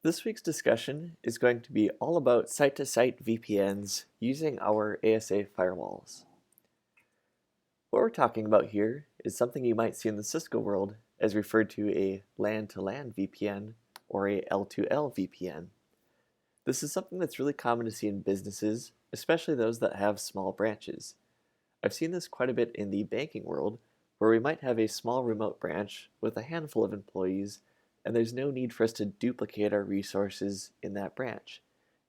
This week's discussion is going to be all about site-to-site VPNs using our ASA firewalls. What we're talking about here is something you might see in the Cisco world as referred to a LAN-to-LAN VPN or a L2L VPN. This is something that's really common to see in businesses, especially those that have small branches. I've seen this quite a bit in the banking world, where we might have a small remote branch with a handful of employees, and there's no need for us to duplicate our resources in that branch.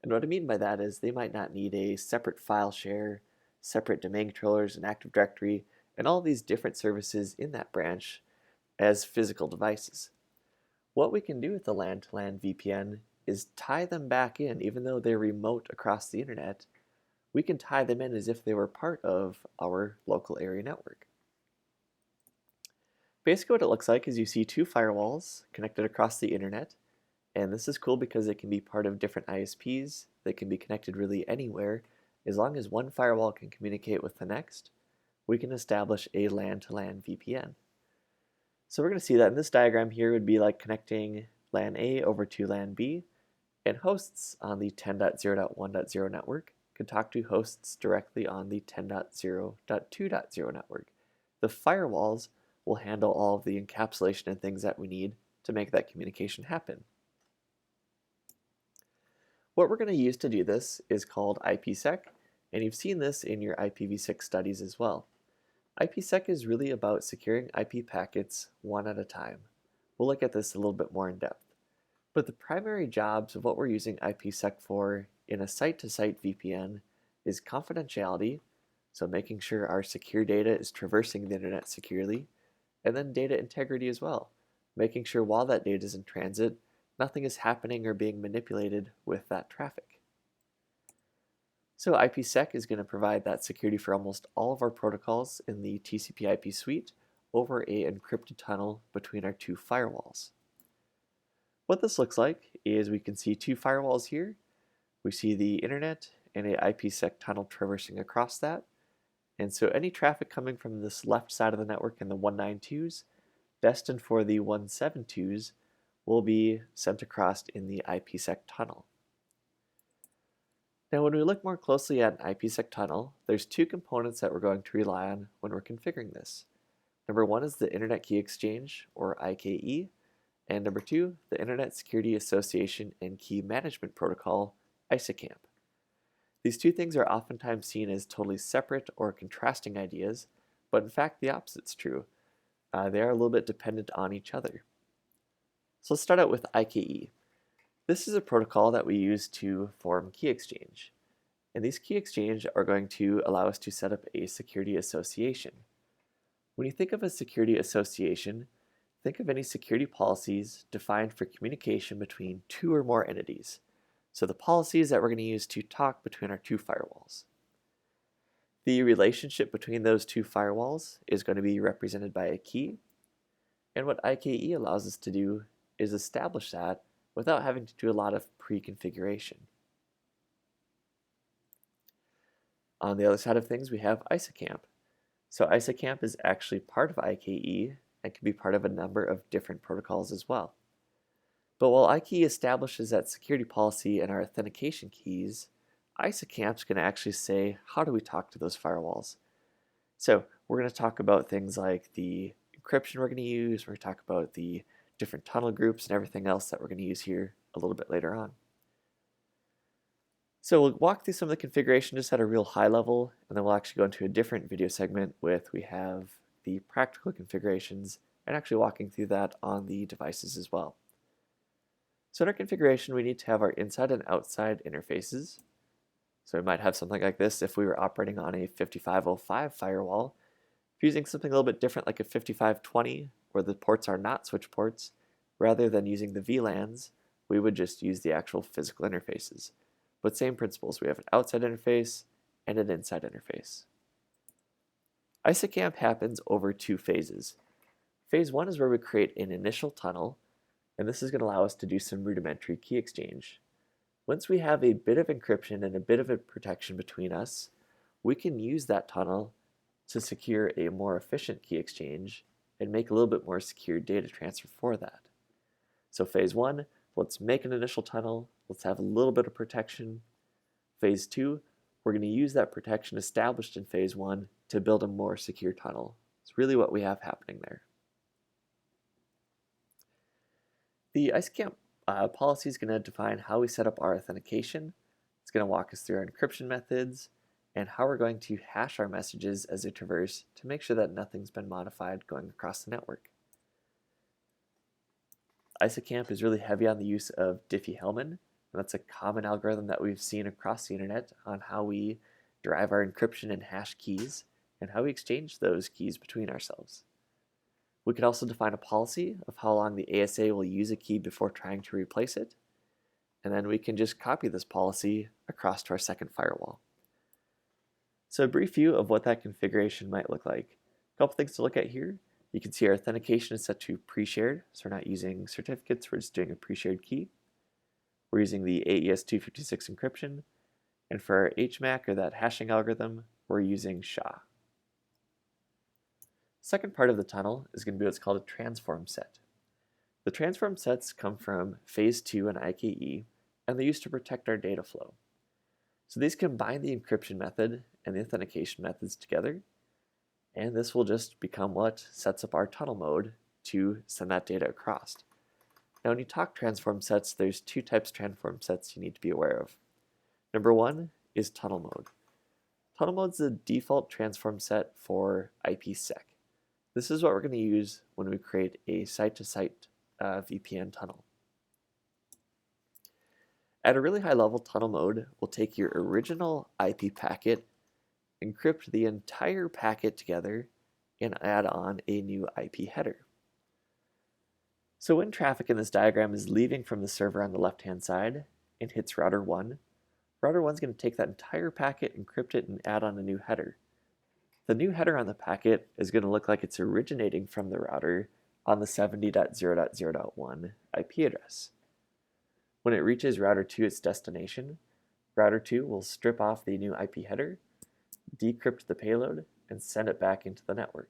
And what I mean by that is they might not need a separate file share, separate domain controllers, and Active Directory, and all these different services in that branch as physical devices. What we can do with the LAN-to-LAN VPN is tie them back in, even though they're remote across the internet. We can tie them in as if they were part of our local area network. Basically what it looks like is you see two firewalls connected across the internet, and this is cool because it can be part of different ISPs. They can be connected really anywhere. As long as one firewall can communicate with the next, we can establish a LAN-to-LAN VPN. So we're going to see that in this diagram here would be like connecting LAN A over to LAN B, and hosts on the 10.0.1.0 network can talk to hosts directly on the 10.0.2.0 network. The firewalls will handle all of the encapsulation and things that we need to make that communication happen. What we're going to use to do this is called IPsec, and you've seen this in your IPv6 studies as well. IPsec is really about securing IP packets one at a time. We'll look at this a little bit more in depth. But the primary jobs of what we're using IPsec for in a site-to-site VPN is confidentiality, so making sure our secure data is traversing the internet securely, and then data integrity as well, making sure while that data is in transit, nothing is happening or being manipulated with that traffic. So IPsec is going to provide that security for almost all of our protocols in the TCP/IP suite over an encrypted tunnel between our two firewalls. What this looks like is we can see two firewalls here. We see the internet and an IPsec tunnel traversing across that. And so any traffic coming from this left side of the network in the 192s, destined for the 172s, will be sent across in the IPsec tunnel. Now when we look more closely at an IPsec tunnel, there's two components that we're going to rely on when we're configuring this. Number one is the Internet Key Exchange, or IKE, and number two, the Internet Security Association and Key Management Protocol, ISACAMP. These two things are oftentimes seen as totally separate or contrasting ideas, but in fact the opposite's true. They are a little bit dependent on each other. So let's start out with IKE. This is a protocol that we use to form key exchange. And these key exchange are going to allow us to set up a security association. When you think of a security association, think of any security policies defined for communication between two or more entities. So the policies that we're going to use to talk between our two firewalls. The relationship between those two firewalls is going to be represented by a key. And what IKE allows us to do is establish that without having to do a lot of pre-configuration. On the other side of things, we have ISACAMP. So ISACAMP is actually part of IKE and can be part of a number of different protocols as well. But while IKE establishes that security policy and our authentication keys, ISACAMP's going to actually say, how do we talk to those firewalls? So we're going to talk about things like the encryption we're going to use, we're going to talk about the different tunnel groups and everything else that we're going to use here a little bit later on. So we'll walk through some of the configuration just at a real high level, and then we'll actually go into a different video segment with we have the practical configurations and actually walking through that on the devices as well. So in our configuration, we need to have our inside and outside interfaces. So we might have something like this if we were operating on a 5505 firewall. If using something a little bit different like a 5520, where the ports are not switch ports, rather than using the VLANs, we would just use the actual physical interfaces. But same principles, we have an outside interface and an inside interface. ISACAMP happens over two phases. Phase one is where we create an initial tunnel, and this is going to allow us to do some rudimentary key exchange. Once we have a bit of encryption and a bit of a protection between us, we can use that tunnel to secure a more efficient key exchange and make a little bit more secure data transfer for that. So phase one, let's make an initial tunnel, let's have a little bit of protection. Phase 2, we're going to use that protection established in Phase 1 to build a more secure tunnel. It's really what we have happening there. The IceCamp policy is going to define how we set up our authentication. It's going to walk us through our encryption methods and how we're going to hash our messages as they traverse to make sure that nothing's been modified going across the network. IceCamp is really heavy on the use of Diffie-Hellman, and that's a common algorithm that we've seen across the internet on how we derive our encryption and hash keys and how we exchange those keys between ourselves. We could also define a policy of how long the ASA will use a key before trying to replace it, and then we can just copy this policy across to our second firewall. So a brief view of what that configuration might look like. A couple things to look at here. You can see our authentication is set to pre-shared, so we're not using certificates, we're just doing a pre-shared key. We're using the AES-256 encryption, and for our HMAC, or that hashing algorithm, we're using SHA. Second part of the tunnel is going to be what's called a transform set. The transform sets come from Phase 2 in IKE, and they're used to protect our data flow. So these combine the encryption method and the authentication methods together, and this will just become what sets up our tunnel mode to send that data across. Now when you talk transform sets, there's two types of transform sets you need to be aware of. Number one is tunnel mode. Tunnel mode is the default transform set for IPsec. This is what we're going to use when we create a site-to-site VPN tunnel. At a really high level, tunnel mode will take your original IP packet, encrypt the entire packet together, and add on a new IP header. So when traffic in this diagram is leaving from the server on the left-hand side and hits router 1, router 1 is going to take that entire packet, encrypt it, and add on a new header. The new header on the packet is going to look like it's originating from the router on the 70.0.0.1 IP address. When it reaches router 2, its destination, router 2 will strip off the new IP header, decrypt the payload, and send it back into the network.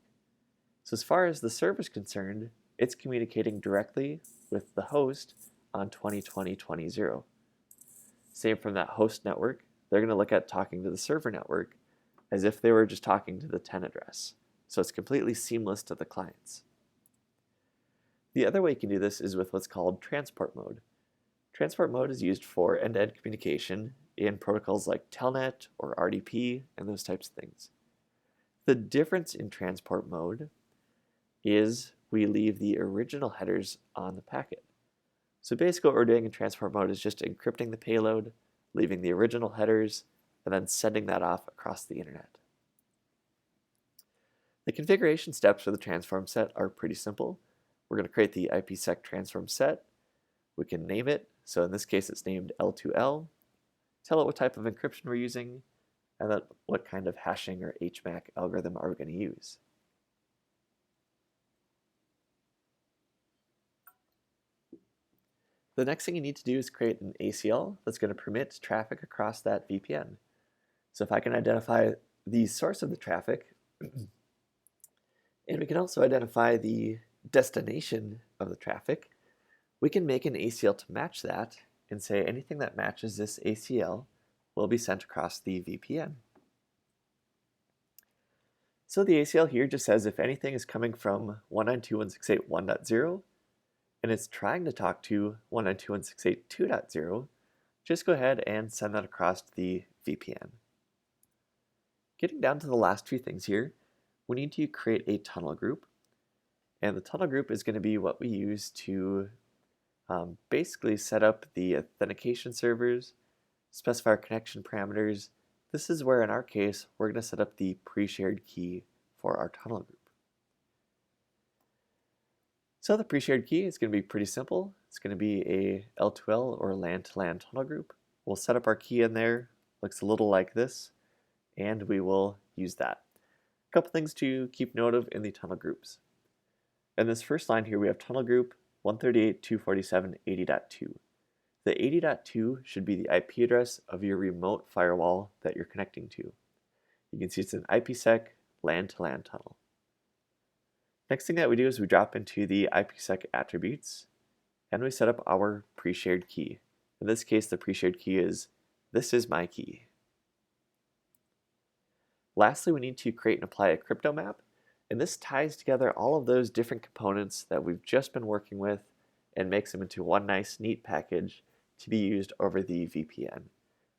So as far as the server is concerned, it's communicating directly with the host on 20.20.20.0. Same from that host network, they're going to look at talking to the server network as if they were just talking to the 10 address. So it's completely seamless to the clients. The other way you can do this is with what's called transport mode. Transport mode is used for end-to-end communication in protocols like Telnet or RDP and those types of things. The difference in transport mode is we leave the original headers on the packet. So basically what we're doing in transport mode is just encrypting the payload, leaving the original headers, and then sending that off across the internet. The configuration steps for the transform set are pretty simple. We're going to create the IPsec transform set. We can name it, so in this case it's named L2L, tell it what type of encryption we're using, and then what kind of hashing or HMAC algorithm are we going to use. The next thing you need to do is create an ACL that's going to permit traffic across that VPN. So if I can identify the source of the traffic, and we can also identify the destination of the traffic, we can make an ACL to match that and say anything that matches this ACL will be sent across the VPN. So the ACL here just says if anything is coming from 192.168.1.0 and it's trying to talk to 192.168.2.0, just go ahead and send that across the VPN. Getting down to the last two things here, we need to create a tunnel group. And the tunnel group is going to be what we use to basically set up the authentication servers, specify our connection parameters. This is where, in our case, we're going to set up the pre-shared key for our tunnel group. So the pre-shared key is going to be pretty simple. It's going to be a L2L or LAN-to-LAN tunnel group. We'll set up our key in there. Looks a little like this, and we will use that. A couple things to keep note of in the tunnel groups. In this first line here, we have tunnel group 138.247.80.2. The 80.2 should be the IP address of your remote firewall that you're connecting to. You can see it's an IPsec LAN-to-LAN tunnel. Next thing that we do is we drop into the IPsec attributes, and we set up our pre-shared key. In this case, the pre-shared key is, "This is my key." Lastly, we need to create and apply a crypto map, and this ties together all of those different components that we've just been working with and makes them into one nice, neat package to be used over the VPN.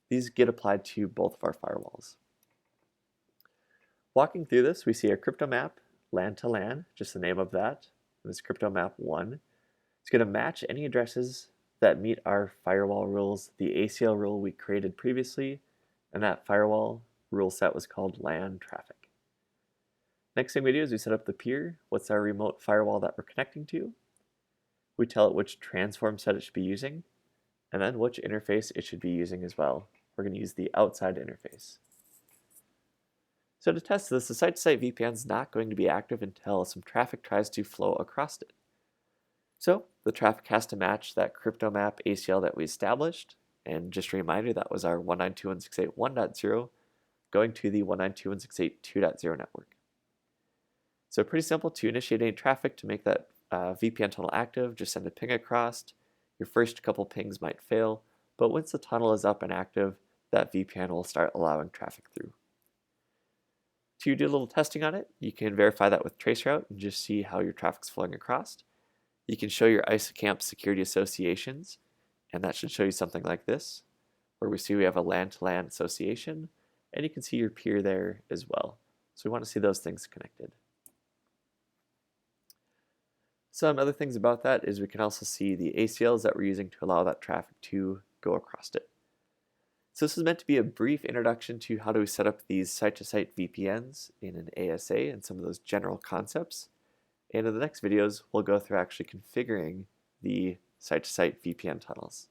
These get applied to both of our firewalls. Walking through this, we see a crypto map, LAN to LAN, just the name of that. This crypto map 1. It's going to match any addresses that meet our firewall rules, the ACL rule we created previously, and that firewall rule set was called LAN traffic. Next thing we do is we set up the peer. What's our remote firewall that we're connecting to? We tell it which transform set it should be using, and then which interface it should be using as well. We're going to use the outside interface. So to test this, the Site To Site VPN is not going to be active until some traffic tries to flow across it. So the traffic has to match that crypto map ACL that we established, and just a reminder, that was our 192.168.1.0 going to the 192.168.2.0 network. So pretty simple to initiate any traffic to make that VPN tunnel active. Just send a ping across. Your first couple pings might fail, but once the tunnel is up and active, that VPN will start allowing traffic through. To do a little testing on it, you can verify that with traceroute and just see how your traffic's flowing across. You can show your ISOCAMP security associations, and that should show you something like this, where we see we have a LAN to LAN association, and you can see your peer there as well. So we want to see those things connected. Some other things about that is we can also see the ACLs that we're using to allow that traffic to go across it. So this is meant to be a brief introduction to how do we set up these site-to-site VPNs in an ASA and some of those general concepts. And in the next videos, we'll go through actually configuring the site-to-site VPN tunnels.